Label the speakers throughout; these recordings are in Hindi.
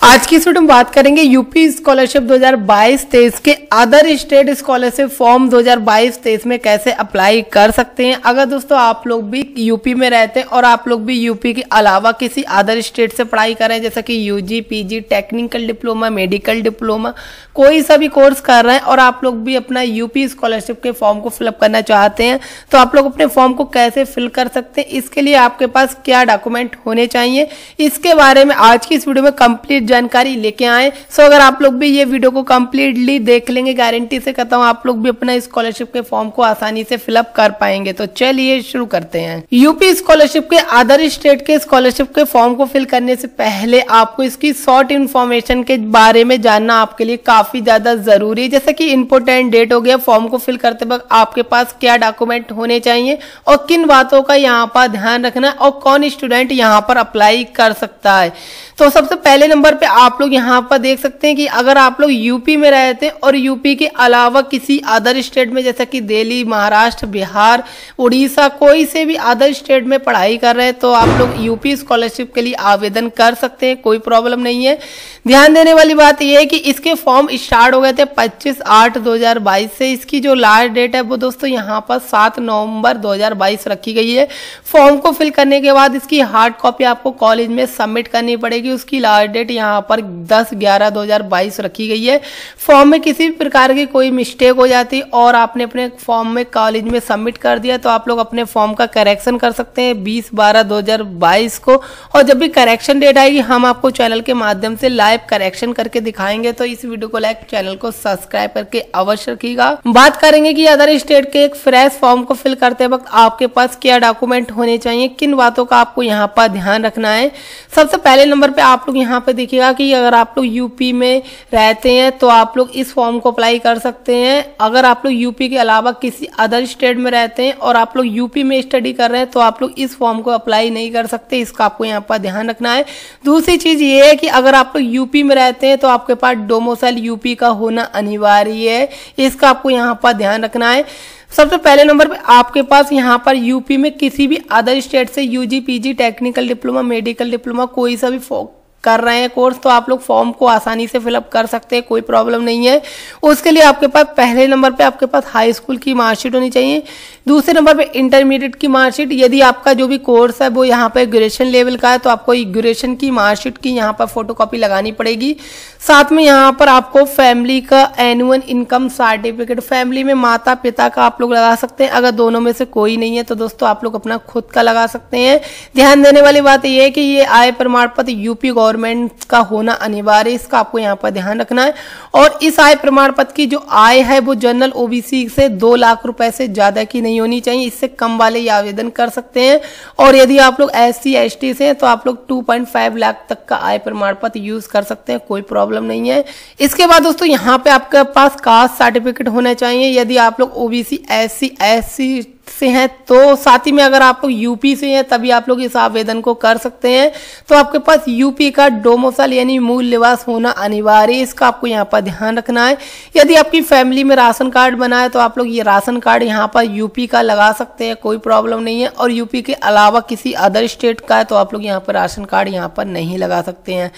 Speaker 1: आज की इस वीडियो में बात करेंगे यूपी स्कॉलरशिप 2022-23 के अदर स्टेट स्कॉलरशिप फॉर्म 2022-23 में कैसे अप्लाई कर सकते हैं। अगर दोस्तों आप लोग भी यूपी में रहते हैं और आप लोग भी यूपी के अलावा किसी अदर स्टेट से पढ़ाई कर रहे हैं, जैसा कि UG, PG, technical diploma, medical diploma, कोई सा भी कोर्स कर रहे हैं और आप लोग भी अपना यूपी स्कॉलरशिप के फॉर्म को फिलअप करना चाहते हैं, तो आप लोग अपने फॉर्म को कैसे फिल कर सकते हैं, इसके लिए आपके पास क्या डॉक्यूमेंट होने चाहिए, इसके बारे में आज की इस वीडियो में कंप्लीट जानकारी लेके आए। सो अगर आप लोग भी ये वीडियो को कंप्लीटली देख लेंगे, गारंटी से कहता हूँ आप लोग भी अपना स्कॉलरशिप के फॉर्म को आसानी से फिलअप कर पाएंगे। तो चलिए शुरू करते हैं। यूपी स्कॉलरशिप के अदर स्टेट के स्कॉलरशिप के फॉर्म को फिल करने से पहले आपको इसकी शॉर्ट इन्फॉर्मेशन के बारे में जानना आपके लिए काफी ज्यादा जरूरी है। जैसे कि इंपोर्टेंट डेट हो गया, फॉर्म को फिल करते वक्त आपके पास क्या डॉक्यूमेंट होने चाहिए और किन बातों का यहाँ पर ध्यान रखना है और कौन स्टूडेंट यहाँ पर अप्लाई कर सकता है। तो सबसे पहले नंबर पे आप लोग यहाँ पर देख सकते हैं कि अगर आप लोग यूपी में रहते हैं और यूपी के अलावा किसी अदर स्टेट में, जैसे कि दिल्ली, महाराष्ट्र, बिहार, उड़ीसा, कोई से भी अदर स्टेट में पढ़ाई कर रहे हैं, तो आप लोग यूपी स्कॉलरशिप के लिए आवेदन कर सकते हैं, कोई प्रॉब्लम नहीं है। ध्यान देने वाली बात यह है कि इसके फॉर्म स्टार्ट हो गए थे 25/8/2022 से। इसकी जो लास्ट डेट है वो दोस्तों यहाँ पर 7 नवंबर 2022 रखी गई है। फॉर्म को फिल करने के बाद इसकी हार्ड कॉपी आपको कॉलेज में सबमिट करनी पड़ेगी। उसकी लास्ट डेट यहाँ पर 10/11/2022 रखी गई है। फॉर्म में किसी भी प्रकार की कोई मिस्टेक हो जाती और आपने अपने फॉर्म में कॉलेज में सबमिट कर दिया, तो आप लोग अपने फॉर्म का करेक्शन कर सकते हैं 20/12/2022 को। और जब भी करेक्शन डेट आएगी हम आपको चैनल के माध्यम से लाइव करेक्शन करके दिखाएंगे। तो इस वीडियो को लाइक, चैनल को सब्सक्राइब करके अवश्य रखिएगा। बात करेंगे कि अदर स्टेट के एक फ्रेश फॉर्म को फिल करते वक्त आपके पास क्या डॉक्यूमेंट होने चाहिए, किन बातों का आपको यहाँ पर ध्यान रखना है। सबसे पहले नंबर पे आप लोग यहाँ पे देखिएगा कि अगर आप लोग यूपी में रहते हैं तो आप लोग इस फॉर्म को अप्लाई कर सकते हैं। अगर आप लोग यूपी के अलावा किसी अदर स्टेट में रहते हैं और आप लोग यूपी में स्टडी कर रहे हैं तो आप लोग इस फॉर्म को अप्लाई नहीं कर सकते, इसका आपको यहाँ पर ध्यान रखना है। दूसरी चीज ये है कि अगर आप लोग यूपी में रहते हैं तो आपके पास डोमिसाइल यूपी का होना अनिवार्य है, इसका आपको यहाँ पर ध्यान रखना है। सबसे पहले नंबर पे आपके पास यहाँ पर यूपी में किसी भी अदर स्टेट से UG, PG, technical diploma, medical diploma, कोई सा भी कर रहे हैं कोर्स, तो आप लोग फॉर्म को आसानी से फिलअप कर सकते हैं, कोई प्रॉब्लम नहीं है। उसके लिए आपके पास पहले नंबर पे आपके पास हाई स्कूल की मार्कशीट होनी चाहिए। दूसरे नंबर पे इंटरमीडिएट की मार्कशीट, यदि आपका जो भी कोर्स है वो यहाँ पे ग्रेजुएशन लेवल का है तो आपको ग्रेजुएशन की मार्कशीट की यहाँ पर फोटोकॉपी लगानी पड़ेगी। साथ में यहाँ पर आपको फैमिली का एनुअल इनकम सर्टिफिकेट, फैमिली में माता पिता का आप लोग लगा सकते हैं। अगर दोनों में से कोई नहीं है तो दोस्तों आप लोग अपना खुद का लगा सकते हैं। ध्यान देने वाली बात यह है कि ये आय प्रमाण पत्र यूपी गवर्नमेंट का होना अनिवार्य, इसका आपको यहाँ पर ध्यान रखना है। और इस आय प्रमाण पत्र की जो आय है वो जनरल ओबीसी से 2 लाख रुपए से ज्यादा की नहीं होनी चाहिए, इससे कम वाले ही आवेदन कर सकते हैं। और यदि आप लोग SC ST से हैं तो आप लोग 2.5 लाख तक का आय प्रमाण पत्र यूज कर सकते हैं, कोई प्रॉब्लम नहीं है। इसके बाद दोस्तों यहाँ पे आपके पास कास्ट सर्टिफिकेट होना चाहिए। यदि आप लोग OBC SC SC से हैं तो साथ ही में अगर आप लोग यूपी से हैं तभी आप लोग इस आवेदन को कर सकते हैं। तो आपके पास यूपी का डोमिसाइल यानी मूल निवास होना अनिवार्य, इसका आपको यहाँ पर ध्यान रखना है। यदि आपकी फैमिली में राशन कार्ड बना है तो आप लोग ये राशन कार्ड यहाँ पर यूपी का लगा सकते हैं, कोई प्रॉब्लम नहीं है। और यूपी के अलावा किसी अदर स्टेट का है तो आप लोग यहाँ पर राशन कार्ड यहाँ पर नहीं लगा सकते हैं।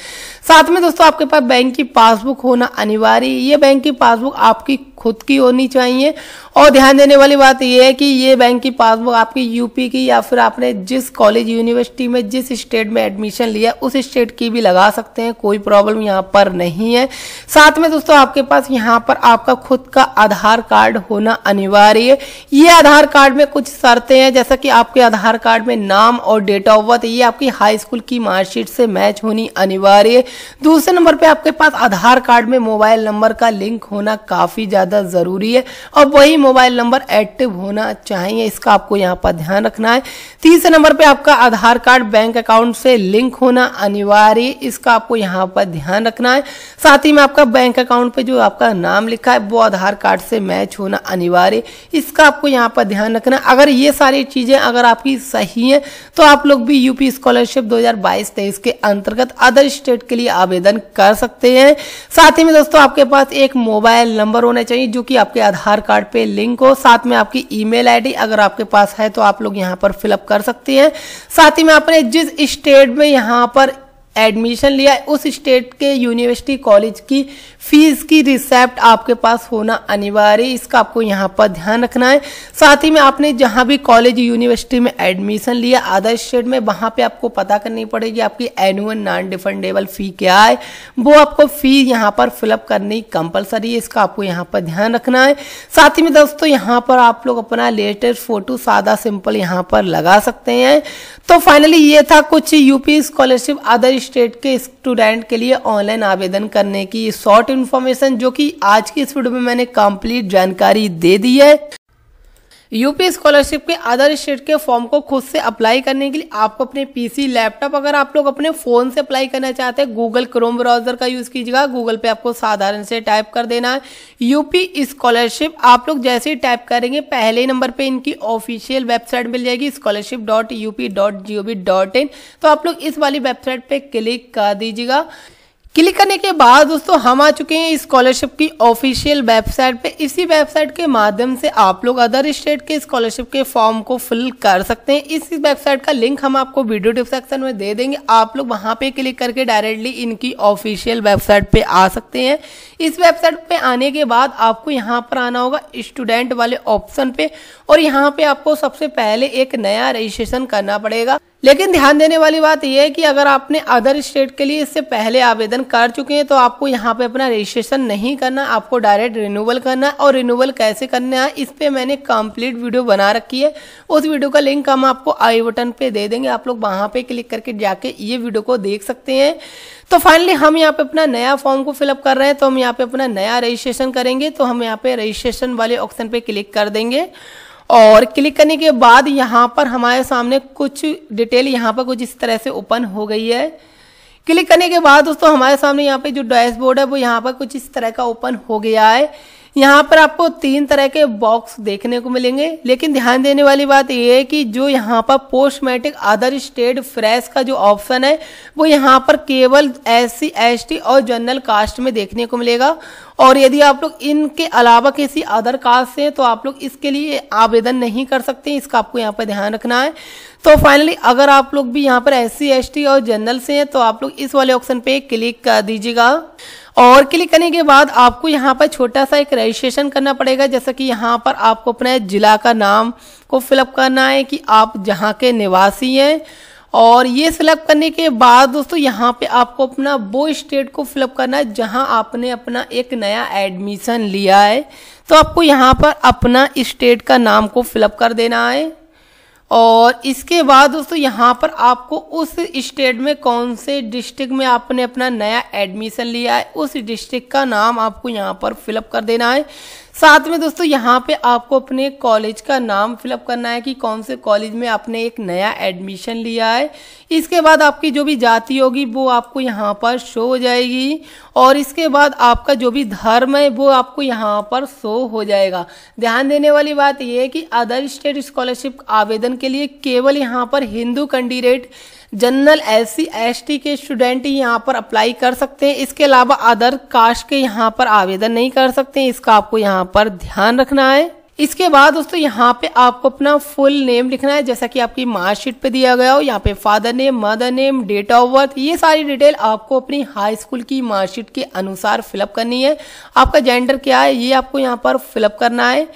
Speaker 1: साथ में दोस्तों आपके पास बैंक की पासबुक होना अनिवार्य, ये बैंक की पासबुक आपकी खुद की होनी चाहिए। और ध्यान देने वाली बात यह है कि ये बैंक की पासबुक आपकी यूपी की या फिर आपने जिस कॉलेज यूनिवर्सिटी में जिस स्टेट में एडमिशन लिया उस स्टेट की भी लगा सकते हैं, कोई प्रॉब्लम यहाँ पर नहीं है। साथ में दोस्तों आपके पास यहाँ पर आपका खुद का आधार कार्ड होना अनिवार्य है। ये आधार कार्ड में कुछ शर्तें हैं, जैसा कि आपके आधार कार्ड में नाम और डेट ऑफ बर्थ ये आपकी हाई स्कूल की मार्कशीट से मैच होनी अनिवार्य है। दूसरे नंबर पे आपके पास आधार कार्ड में मोबाइल नंबर का लिंक होना काफी ज्यादा जरूरी है और वही मोबाइल नंबर एक्टिव होना चाहिए, इसका आपको यहाँ पर ध्यान रखना है। तीसरे नंबर पे आपका आधार कार्ड बैंक अकाउंट से लिंक होना अनिवार्य, इसका आपको यहाँ पर ध्यान रखना है। साथ ही में आपका बैंक अकाउंट पे जो आपका नाम लिखा है वो आधार कार्ड से मैच होना अनिवार्य, इसका आपको यहाँ पर ध्यान रखना है। अगर ये सारी चीजें अगर आपकी सही है तो आप लोग भी यूपी स्कॉलरशिप 2022-23 के अंतर्गत अदर स्टेट के लिए आवेदन कर सकते हैं। साथ ही में दोस्तों आपके पास एक मोबाइल नंबर होना चाहिए जो कि आपके आधार कार्ड पे लिंक हो। साथ में आपकी ईमेल आईडी अगर आपके पास है तो आप लोग यहाँ पर फिलअप कर सकते हैं। साथ ही में आपने जिस स्टेट में यहाँ पर एडमिशन लिया है उस स्टेट के यूनिवर्सिटी कॉलेज की फीस की रिसिप्ट आपके पास होना अनिवार्य है। इसका आपको यहाँ पर ध्यान रखना है। साथ ही में आपने जहाँ भी कॉलेज यूनिवर्सिटी में एडमिशन लिया अदर स्टेट में, वहाँ पे आपको पता करनी पड़ेगी आपकी एनुअल नॉन डिफरेंडेबल फी क्या है। वो आपको फी यहाँ पर फिलअप करनी कंपलसरी है, इसका आपको यहाँ पर ध्यान रखना है। साथ ही में दोस्तों यहाँ पर आप लोग अपना लेटेस्ट फोटो सादा सिंपल यहाँ पर लगा सकते हैं। तो फाइनली ये था कुछ यूपी स्कॉलरशिप अदर स्टेट के स्टूडेंट के लिए ऑनलाइन आवेदन करने की शॉर्ट इन्फॉर्मेशन, जो कि आज की इस वीडियो में मैंने कंप्लीट जानकारी दे दी है। यूपी स्कॉलरशिप के अदर स्टेट के फॉर्म को खुद से अप्लाई करने के लिए आपको अपने पीसी, लैपटॉप, अगर आप लोग अपने फोन से अप्लाई करना चाहते हैं गूगल क्रोम ब्राउजर का यूज कीजिएगा। गूगल पे आपको साधारण से टाइप कर देना है यूपी स्कॉलरशिप। आप लोग जैसे ही टाइप करेंगे पहले ही नंबर पे इनकी ऑफिशियल वेबसाइट मिल जाएगी scholarship.up.gov.in। तो आप लोग इस वाली वेबसाइट पे क्लिक कर दीजिएगा। क्लिक करने के बाद दोस्तों हम आ चुके हैं स्कॉलरशिप की ऑफिशियल वेबसाइट पे। इसी वेबसाइट के माध्यम से आप लोग अदर स्टेट के स्कॉलरशिप के फॉर्म को फिल कर सकते हैं। इस वेबसाइट का लिंक हम आपको वीडियो डिस्क्रिप्शन में दे देंगे, आप लोग वहां पे क्लिक करके डायरेक्टली इनकी ऑफिशियल वेबसाइट पे आ सकते हैं। इस वेबसाइट पे आने के बाद आपको यहाँ पर आना होगा स्टूडेंट वाले ऑप्शन पे, और यहाँ पे आपको सबसे पहले एक नया रजिस्ट्रेशन करना पड़ेगा। लेकिन ध्यान देने वाली बात यह है कि अगर आपने अदर स्टेट के लिए इससे पहले आवेदन कर चुके हैं तो आपको यहाँ पे अपना रजिस्ट्रेशन नहीं करना, आपको डायरेक्ट रिन्यूअल करना है। और रिन्यूअल कैसे करना है इस पे मैंने कंप्लीट वीडियो बना रखी है, उस वीडियो का लिंक हम आपको आई बटन पे दे देंगे, आप लोग वहां पे क्लिक करके जाके ये वीडियो को देख सकते हैं। तो फाइनली हम यहाँ पे अपना नया फॉर्म को फिलअप कर रहे हैं, तो हम यहाँ पे अपना नया रजिस्ट्रेशन करेंगे। तो हम यहाँ पे रजिस्ट्रेशन वाले ऑप्शन पे क्लिक कर देंगे, और क्लिक करने के बाद यहाँ पर हमारे सामने कुछ डिटेल यहाँ पर कुछ इस तरह से ओपन हो गई है। क्लिक करने के बाद दोस्तों हमारे सामने यहाँ पे जो डैशबोर्ड है वो यहाँ पर कुछ इस तरह का ओपन हो गया है। यहाँ पर आपको 3 तरह के बॉक्स देखने को मिलेंगे, लेकिन ध्यान देने वाली बात यह है कि जो यहाँ पर post matric other state fresh का जो ऑप्शन है वो यहाँ पर केवल SC ST और जनरल कास्ट में देखने को मिलेगा। और यदि आप लोग इनके अलावा किसी अदर कास्ट से हैं तो आप लोग इसके लिए आवेदन नहीं कर सकते, इसका आपको यहाँ पर ध्यान रखना है। तो फाइनली अगर आप लोग भी यहाँ पर SC ST और जनरल से हैं तो आप लोग इस वाले ऑप्शन पे क्लिक कर दीजिएगा। और क्लिक करने के बाद आपको यहाँ पर छोटा सा एक रजिस्ट्रेशन करना पड़ेगा, जैसा कि यहाँ पर आपको अपने जिला का नाम को फिलअप करना है कि आप जहाँ के निवासी हैं। और ये सिलेक्ट करने के बाद दोस्तों यहाँ पे आपको अपना वो स्टेट को फिलअप करना है जहाँ आपने अपना एक नया एडमिशन लिया है। तो आपको यहाँ पर अपना स्टेट का नाम को फिलअप कर देना है, और इसके बाद दोस्तों यहाँ पर आपको उस स्टेट में कौन से डिस्ट्रिक्ट में आपने अपना नया एडमिशन लिया है उस डिस्ट्रिक्ट का नाम आपको यहाँ पर फिलअप कर देना है। साथ में दोस्तों यहाँ पे आपको अपने कॉलेज का नाम फिलअप करना है कि कौन से कॉलेज में आपने एक नया एडमिशन लिया है। इसके बाद आपकी जो भी जाति होगी वो आपको यहाँ पर शो हो जाएगी, और इसके बाद आपका जो भी धर्म है वो आपको यहाँ पर शो हो जाएगा। ध्यान देने वाली बात यह है कि अदर स्टेट स्कॉलरशिप आवेदन के लिए केवल यहाँ पर Hindu candidate, general SC ST के स्टूडेंट ही यहाँ पर अप्लाई कर सकते हैं। इसके अलावा अदर कास्ट के यहाँ पर आवेदन नहीं कर सकते, इसका आपको यहाँ पर ध्यान रखना है। इसके बाद दोस्तों यहाँ पे आपको अपना फुल नेम लिखना है, जैसा कि आपकी मार्कशीट पे दिया गया हो। यहाँ पे father name, mother name, date of birth, ये सारी डिटेल आपको अपनी हाई स्कूल की मार्कशीट के अनुसार फिलअप करनी है। आपका जेंडर क्या है ये आपको यहाँ पर फिलअप करना है।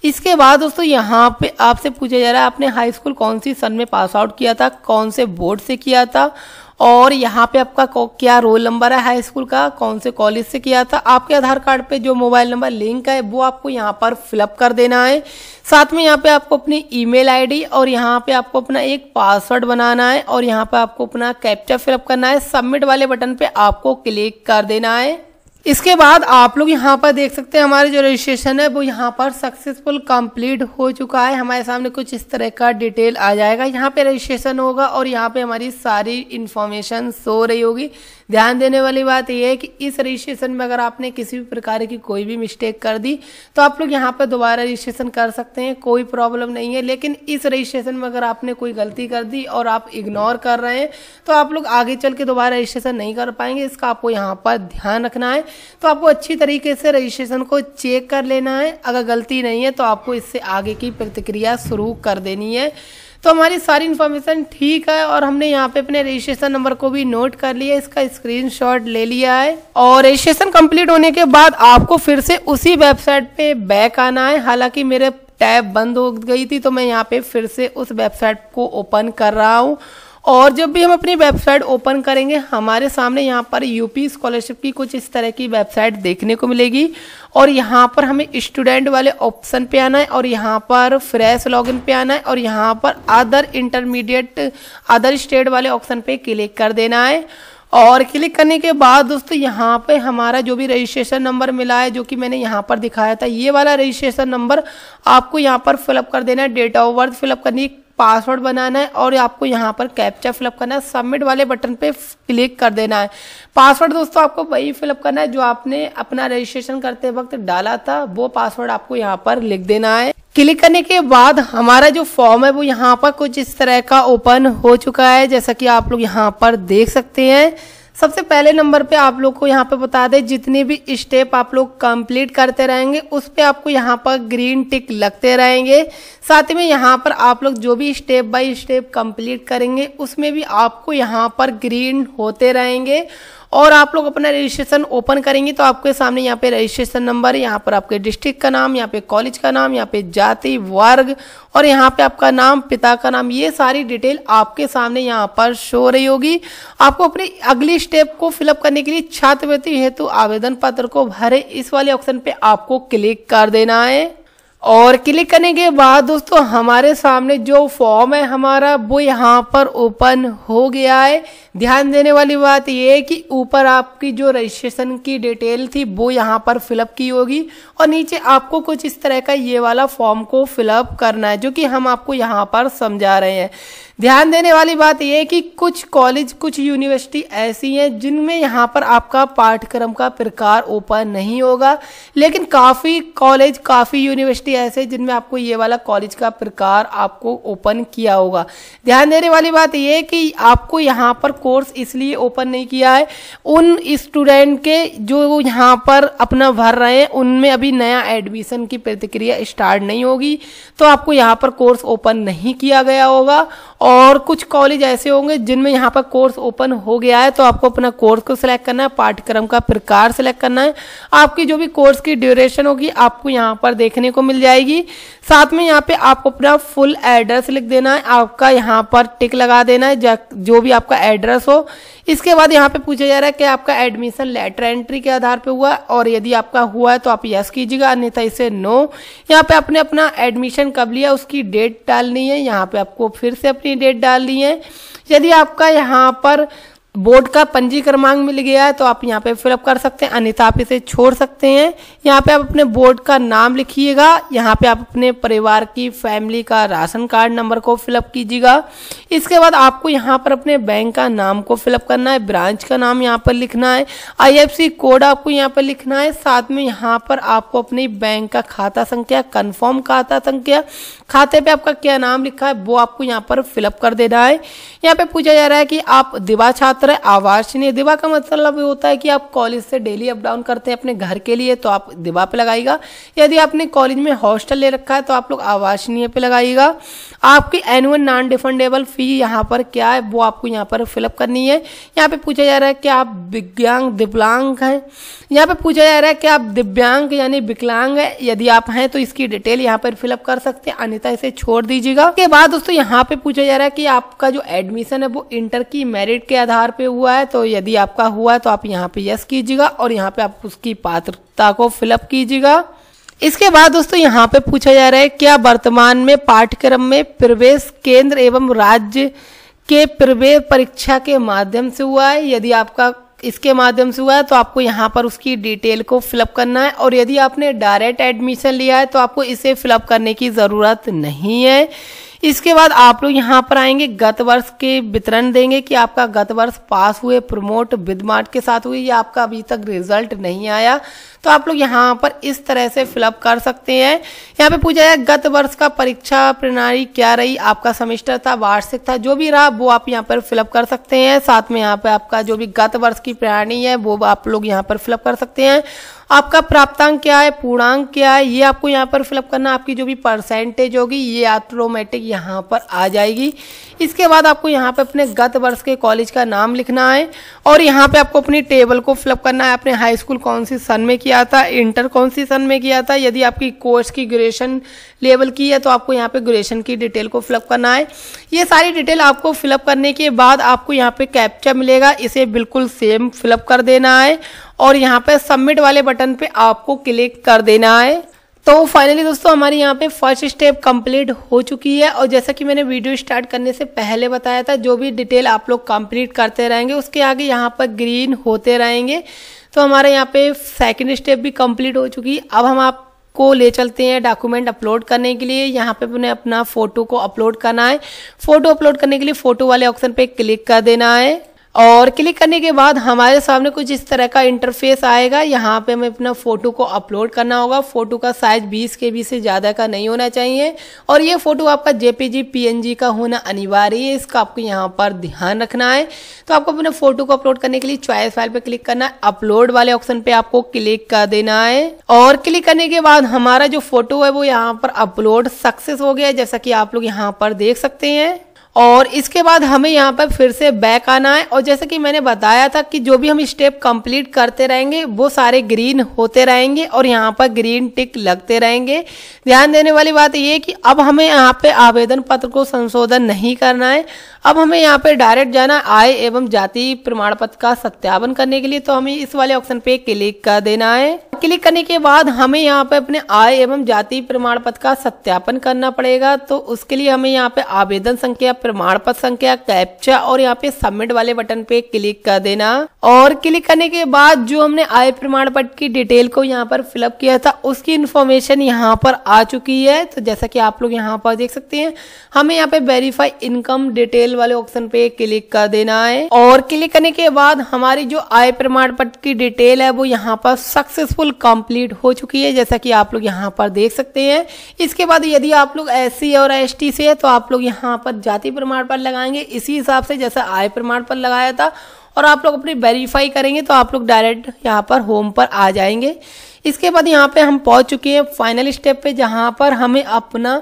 Speaker 1: इसके बाद दोस्तों यहाँ पे आपसे पूछा जा रहा है आपने हाई स्कूल कौन सी सन में पास आउट किया था, कौन से बोर्ड से किया था, और यहाँ पे आपका क्या रोल नंबर है हाई स्कूल का, कौन से कॉलेज से किया था। आपके आधार कार्ड पे जो मोबाइल नंबर लिंक है वो आपको यहाँ पर फिलअप कर देना है। साथ में यहाँ पे आपको अपनी ईमेल आईडी और यहाँ पे आपको अपना एक पासवर्ड बनाना है, और यहाँ पे आपको अपना कैप्चा फिलअप करना है। सबमिट वाले बटन पे आपको क्लिक कर देना है। इसके बाद आप लोग यहाँ पर देख सकते हैं हमारे जो रजिस्ट्रेशन है वो यहाँ पर सक्सेसफुल कंप्लीट हो चुका है। हमारे सामने कुछ इस तरह का डिटेल आ जाएगा, यहाँ पे रजिस्ट्रेशन होगा और यहाँ पे हमारी सारी इंफॉर्मेशन शो रही होगी। ध्यान देने वाली बात यह है कि इस रजिस्ट्रेशन में अगर आपने किसी भी प्रकार की कोई भी मिस्टेक कर दी तो आप लोग यहाँ पर दोबारा रजिस्ट्रेशन कर सकते हैं, कोई प्रॉब्लम नहीं है। लेकिन इस रजिस्ट्रेशन में अगर आपने कोई गलती कर दी और आप इग्नोर कर रहे हैं तो आप लोग आगे चल के दोबारा रजिस्ट्रेशन नहीं कर पाएंगे, इसका आपको यहाँ पर ध्यान रखना है। तो आपको अच्छी तरीके से रजिस्ट्रेशन को चेक कर लेना है, अगर गलती नहीं है तो आपको इससे आगे की प्रतिक्रिया शुरू कर देनी है। तो हमारी सारी इन्फॉर्मेशन ठीक है और हमने यहाँ पे अपने रजिस्ट्रेशन नंबर को भी नोट कर लिया, इसका स्क्रीनशॉट ले लिया है। और रजिस्ट्रेशन कंप्लीट होने के बाद आपको फिर से उसी वेबसाइट पे बैक आना है। हालांकि मेरे टैब बंद हो गई थी तो मैं यहाँ पे फिर से उस वेबसाइट को ओपन कर रहा हूँ। और जब भी हम अपनी वेबसाइट ओपन करेंगे हमारे सामने यहाँ पर यूपी स्कॉलरशिप की कुछ इस तरह की वेबसाइट देखने को मिलेगी। और यहाँ पर हमें स्टूडेंट वाले ऑप्शन पे आना है और यहाँ पर फ्रेश लॉगिन पे आना है और यहाँ पर अदर इंटरमीडिएट अदर स्टेट वाले ऑप्शन पे क्लिक कर देना है। और क्लिक करने के बाद दोस्तों यहाँ पे हमारा जो भी रजिस्ट्रेशन नंबर मिला है, जो कि मैंने यहाँ पर दिखाया था, ये वाला रजिस्ट्रेशन नंबर आपको यहाँ पर फिलअप कर देना है। डेट ऑफ बर्थ फिलअप करनी है, पासवर्ड बनाना है और आपको यहाँ पर कैप्चा फिलअप करना है। सबमिट वाले बटन पे क्लिक कर देना है। पासवर्ड दोस्तों आपको वही फिलअप करना है जो आपने अपना रजिस्ट्रेशन करते वक्त डाला था, वो पासवर्ड आपको यहाँ पर लिख देना है। क्लिक करने के बाद हमारा जो फॉर्म है वो यहाँ पर कुछ इस तरह का ओपन हो चुका है, जैसा कि आप लोग यहाँ पर देख सकते हैं। सबसे पहले नंबर पे आप लोग को यहाँ पे बता दें, जितने भी स्टेप आप लोग कंप्लीट करते रहेंगे उस पे आपको यहाँ पर ग्रीन टिक लगते रहेंगे। साथ ही में यहाँ पर आप लोग जो भी स्टेप बाय स्टेप कंप्लीट करेंगे उसमें भी आपको यहाँ पर ग्रीन होते रहेंगे। और आप लोग अपना रजिस्ट्रेशन ओपन करेंगे तो आपके सामने यहाँ पे रजिस्ट्रेशन नंबर, यहाँ पर आपके डिस्ट्रिक्ट का नाम, यहाँ पे कॉलेज का नाम, यहाँ पे जाति वर्ग और यहाँ पे आपका नाम, पिता का नाम, ये सारी डिटेल आपके सामने यहाँ पर शो रही होगी। आपको अपनी अगली स्टेप को फिलअप करने के लिए छात्रवृत्ति हेतु आवेदन पत्र को भरे इस वाले ऑप्शन पे आपको क्लिक कर देना है। और क्लिक करने के बाद दोस्तों हमारे सामने जो फॉर्म है हमारा वो यहाँ पर ओपन हो गया है। ध्यान देने वाली बात ये है कि ऊपर आपकी जो रजिस्ट्रेशन की डिटेल थी वो यहाँ पर फिलअप की होगी और नीचे आपको कुछ इस तरह का ये वाला फॉर्म को फिलअप करना है, जो कि हम आपको यहाँ पर समझा रहे हैं। ध्यान देने वाली बात यह है कि कुछ कॉलेज कुछ यूनिवर्सिटी ऐसी हैं जिनमें यहाँ पर आपका पाठ्यक्रम का प्रकार ओपन नहीं होगा, लेकिन काफ़ी कॉलेज काफ़ी यूनिवर्सिटी ऐसे जिनमें आपको ये वाला कॉलेज का प्रकार आपको ओपन किया होगा। ध्यान देने वाली बात यह है कि आपको यहाँ पर कोर्स इसलिए ओपन नहीं किया है, उन स्टूडेंट के जो यहाँ पर अपना भर रहे हैं उनमें अभी नया एडमिशन की प्रक्रिया स्टार्ट नहीं होगी, तो आपको यहाँ पर कोर्स ओपन नहीं किया गया होगा। और कुछ कॉलेज ऐसे होंगे जिनमें यहाँ पर कोर्स ओपन हो गया है, तो आपको अपना कोर्स को सिलेक्ट करना है, पाठ्यक्रम का प्रकार सिलेक्ट करना है। आपकी जो भी कोर्स की ड्यूरेशन होगी आपको यहाँ पर देखने को मिल जाएगी। साथ में यहाँ पे आपको अपना फुल एड्रेस लिख देना है, आपका यहाँ पर टिक लगा देना है जो भी आपका एड्रेस हो। इसके बाद यहाँ पे पूछा जा रहा है कि आपका एडमिशन लेटर एंट्री के आधार पे हुआ, और यदि आपका हुआ है तो आप यस कीजिएगा, अन्यथा इसे नो। यहाँ पे आपने अपना एडमिशन कब लिया उसकी डेट डालनी है, यहाँ पे आपको फिर से अपनी डेट डालनी है। यदि आपका यहाँ पर बोर्ड का पंजीकरण क्रमांक मिल गया है तो आप यहाँ पे फिलअप कर सकते हैं, अन्यथा आप इसे छोड़ सकते हैं। यहाँ पे आप अपने बोर्ड का नाम लिखिएगा, यहाँ पे आप अपने परिवार की फैमिली का राशन कार्ड नंबर को फिलअप कीजिएगा। इसके बाद आपको यहाँ पर अपने बैंक का नाम को फिलअप करना है, ब्रांच का नाम यहाँ पर लिखना है, IFSC कोड आपको यहाँ पर लिखना है। साथ में यहाँ पर आपको अपनी बैंक का खाता संख्या, कन्फर्म खाता संख्या, खाते पे आपका क्या नाम लिखा है वो आपको यहाँ पर फिलअप कर देना है। यहाँ पे पूछा जा रहा है कि आप दिवा छात्र आवासीय, दिवा का मतलब होता है कि आप कॉलेज से डेली अप डाउन करते हैं अपने घर के लिए, तो आप दिवा पे लगाइएगा। यदि आपने कॉलेज में हॉस्टल ले रखा है तो आप लोग आवासीय पे लगाइएगा। आपकी एनुअल नॉन डिफंडेबल फी यहाँ पर क्या है वो आपको यहाँ पर फिलअप करनी है। यहाँ पे पूछा जा रहा है कि आप दिव्यांग हैं, यहाँ पे पूछा जा रहा है कि आप दिव्यांग यानी विकलांग है, यदि आप हैं तो इसकी डिटेल यहाँ पर फिलअप कर सकते हैं, अन्यथा इसे छोड़ दीजिएगा। उसके बाद दोस्तों यहाँ पे पूछा जा रहा है कि आपका जो एडमिशन है वो इंटर की मेरिट के आधार पे हुआ है, तो यदि आपका हुआ है तो आप यहाँ पे यस कीजिएगा और यहाँ पे आप उसकी पात्रता को फिलअप कीजिएगा। इसके बाद दोस्तों यहाँ पे पूछा जा रहा है क्या वर्तमान में पाठ्यक्रम में प्रवेश केंद्र एवं राज्य के प्रवेश परीक्षा के माध्यम से हुआ है। यदि आपका इसके माध्यम से हुआ है तो आपको यहाँ पर उसकी डिटेल को फिलअप करना है, और यदि आपने डायरेक्ट एडमिशन लिया है तो आपको इसे फिलअप करने की ज़रूरत नहीं है। इसके बाद आप लोग यहाँ पर आएंगे, गत वर्ष के वितरण देंगे कि आपका गत वर्ष पास हुए, प्रमोट विद मार्क के साथ हुई, या आपका अभी तक रिजल्ट नहीं आया, तो आप लोग यहाँ पर इस तरह से फिलअप कर सकते हैं। यहाँ पे पूछा है गत वर्ष का परीक्षा प्रणाली क्या रही, आपका सेमेस्टर था, वार्षिक था, जो भी रहा वो आप यहाँ पर फिलअप कर सकते हैं। साथ में यहाँ पे आपका जो भी गत वर्ष की प्रणाली है वो आप लोग यहाँ पर फिलअप कर सकते हैं। आपका प्राप्तांक क्या है, पूर्णांक क्या है, ये आपको यहाँ पर फिलअप करना। आपकी जो भी परसेंटेज होगी ये ऑटोमेटिक यहाँ पर आ जाएगी। इसके बाद आपको यहाँ पे अपने गत वर्ष के कॉलेज का नाम लिखना है और यहाँ पे आपको अपनी टेबल को फिलअप करना है। आपने हाई स्कूल कौन सी सन में किया था, इंटर कौन सी सन में किया था, यदि आपकी कोर्स की ग्रेजुएशन लेवल की है तो आपको यहाँ पे ग्रेजुएशन की डिटेल को फिलअप करना है। ये सारी डिटेल आपको फिलअप करने के बाद आपको यहाँ पे कैप्चा मिलेगा, इसे बिल्कुल सेम फिलअप कर देना है और यहाँ पे सबमिट वाले बटन पे आपको क्लिक कर देना है। तो फाइनली दोस्तों हमारी यहाँ पे फर्स्ट स्टेप कंप्लीट हो चुकी है और जैसा कि मैंने वीडियो स्टार्ट करने से पहले बताया था, जो भी डिटेल आप लोग कंप्लीट करते रहेंगे उसके आगे यहाँ पर ग्रीन होते रहेंगे। तो हमारे यहाँ पे सेकंड स्टेप भी कंप्लीट हो चुकी है। अब हम आपको ले चलते हैं डॉक्यूमेंट अपलोड करने के लिए। यहाँ पे अपने अपना फोटो को अपलोड करना है। फोटो अपलोड करने के लिए फोटो वाले ऑप्शन पे क्लिक कर देना है और क्लिक करने के बाद हमारे सामने कुछ इस तरह का इंटरफेस आएगा। यहाँ पे हमें अपना फोटो को अपलोड करना होगा। फोटो का साइज 20 KB से ज़्यादा का नहीं होना चाहिए और ये फोटो आपका JPG PNG का होना अनिवार्य है, इसका आपको यहाँ पर ध्यान रखना है। तो आपको अपने फोटो को अपलोड करने के लिए चॉइस फाइल पे क्लिक करना है, अपलोड वाले ऑप्शन पे आपको क्लिक कर देना है और क्लिक करने के बाद हमारा जो फोटो है वो यहाँ पर अपलोड सक्सेस हो गया, जैसा कि आप लोग यहाँ पर देख सकते हैं। और इसके बाद हमें यहाँ पर फिर से बैक आना है और जैसे कि मैंने बताया था कि जो भी हम स्टेप कंप्लीट करते रहेंगे वो सारे ग्रीन होते रहेंगे और यहाँ पर ग्रीन टिक लगते रहेंगे। ध्यान देने वाली बात ये है कि अब हमें यहाँ पे आवेदन पत्र को संशोधन नहीं करना है। अब हमें यहाँ पे डायरेक्ट जाना आय एवं जाति प्रमाण पत्र का सत्यापन करने के लिए, तो हमें इस वाले ऑप्शन पे क्लिक कर देना है। क्लिक करने के बाद हमें यहाँ पे अपने आय एवं जाति प्रमाण पत्र का सत्यापन करना पड़ेगा। तो उसके लिए हमें यहाँ पे आवेदन संख्या, प्रमाण पत्र संख्या, कैप्चा और यहाँ पे सबमिट वाले बटन पे क्लिक कर देना और क्लिक करने के बाद जो हमने आय प्रमाण पत्र की डिटेल को यहाँ पर फिलअप किया था उसकी इन्फॉर्मेशन यहाँ पर आ चुकी है। तो जैसा कि आप लोग यहाँ पर देख सकते हैं, हमें यहाँ पे वेरीफाई इनकम डिटेल वाले ऑप्शन पे क्लिक कर देना है और क्लिक करने के बाद हमारी जो आय प्रमाण पत्र की डिटेल है वो यहाँ पर सक्सेसफुल कंप्लीट हो चुकी है, जैसा कि आप लोग यहाँ पर देख सकते हैं। इसके बाद यदि आप लोग SC और ST से है तो आप लोग यहाँ पर जाति प्रमाण पत्र लगाएंगे इसी हिसाब से जैसा आय प्रमाण पत्र लगाया था और आप लोग अपनी वेरीफाई करेंगे तो आप लोग डायरेक्ट यहाँ पर होम पर आ जाएंगे। इसके बाद यहाँ पे हम पहुंच चुके हैं फाइनल स्टेप पे, जहाँ पर हमें अपना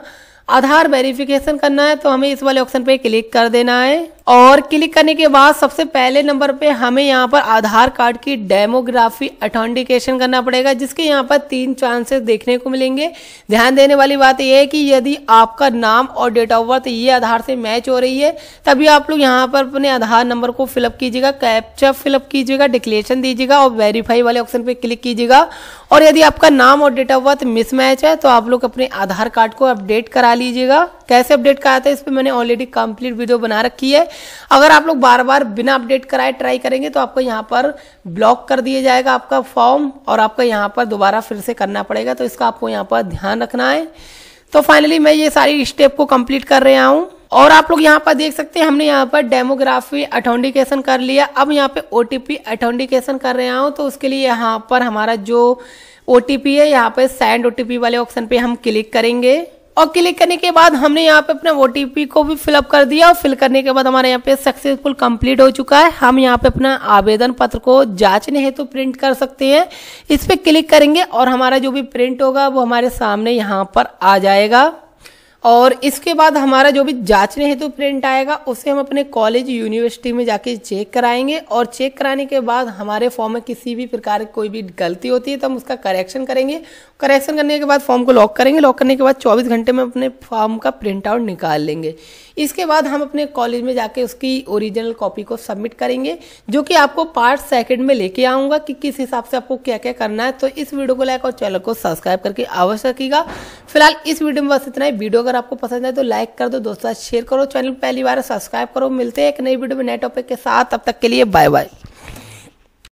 Speaker 1: आधार वेरिफिकेशन करना है। तो हमें इस वाले ऑप्शन पे क्लिक कर देना है और क्लिक करने के बाद सबसे पहले नंबर पे हमें यहाँ पर आधार कार्ड की डेमोग्राफी ऑथेंटिकेशन करना पड़ेगा, जिसके यहाँ पर 3 चांसेस देखने को मिलेंगे। ध्यान देने वाली बात यह है कि यदि आपका नाम और डेट ऑफ बर्थ ये आधार से मैच हो रही है तभी आप लोग यहाँ पर अपने आधार नंबर को फिलअप कीजिएगा, कैप्चा फिलअप कीजिएगा, डिक्लेरेशन दीजिएगा और वेरीफाई वाले ऑप्शन पे क्लिक कीजिएगा। और यदि आपका नाम और डेट ऑफ बर्थ मिसमैच है तो आप लोग अपने आधार कार्ड को अपडेट करा लीजिएगा। कैसे अपडेट कराते हैं इस पे मैंने ऑलरेडी कंप्लीट वीडियो बना रखी है। अगर आप लोग बार बार बिना अपडेट कराए ट्राई करेंगे तो आपको यहाँ पर ब्लॉक कर दिया जाएगा आपका फॉर्म और आपका यहाँ पर दोबारा फिर से करना पड़ेगा, तो इसका आपको यहाँ पर ध्यान रखना है। तो फाइनली मैं ये सारी स्टेप को कंप्लीट कर रहा हूँ और आप लोग यहाँ पर देख सकते हैं हमने यहाँ पर डेमोग्राफी ऑथेंटिकेशन कर लिया। अब यहाँ पे OTP ऑथेंटिकेशन कर रहा हूँ, तो उसके लिए यहाँ पर हमारा जो OTP है यहाँ पे सेंड OTP वाले ऑप्शन पे हम क्लिक करेंगे और क्लिक करने के बाद हमने यहाँ पे अपना OTP को भी फिलअप कर दिया और फिल करने के बाद हमारे यहाँ पे सक्सेसफुल कंप्लीट हो चुका है। हम यहाँ पे अपना आवेदन पत्र को जांचने हेतु प्रिंट कर सकते हैं। इस पे क्लिक करेंगे और हमारा जो भी प्रिंट होगा वो हमारे सामने यहाँ पर आ जाएगा और इसके बाद हमारा जो भी जांचने हेतु प्रिंट आएगा उसे हम अपने कॉलेज यूनिवर्सिटी में जाके चेक कराएंगे और चेक कराने के बाद हमारे फॉर्म में किसी भी प्रकार की कोई भी गलती होती है तो हम उसका करेक्शन करेंगे। करेक्शन करने के बाद फॉर्म को लॉक करेंगे। लॉक करने के बाद 24 घंटे में अपने फॉर्म का प्रिंट आउट निकाल लेंगे। इसके बाद हम अपने कॉलेज में जाके उसकी ओरिजिनल कॉपी को सबमिट करेंगे, जो कि आपको पार्ट सेकंड में लेके आऊंगा कि किस हिसाब से आपको क्या क्या करना है। तो इस वीडियो को लाइक और चैनल को सब्सक्राइब करके अवश्य रखिएगा। फिलहाल इस वीडियो में बस इतना ही। वीडियो अगर आपको पसंद है तो लाइक कर दो, दोस्तों शेयर करो, चैनल पहली बार सब्सक्राइब करो। मिलते हैं एक नई वीडियो में नए टॉपिक के साथ, तब तक के लिए बाय बाय।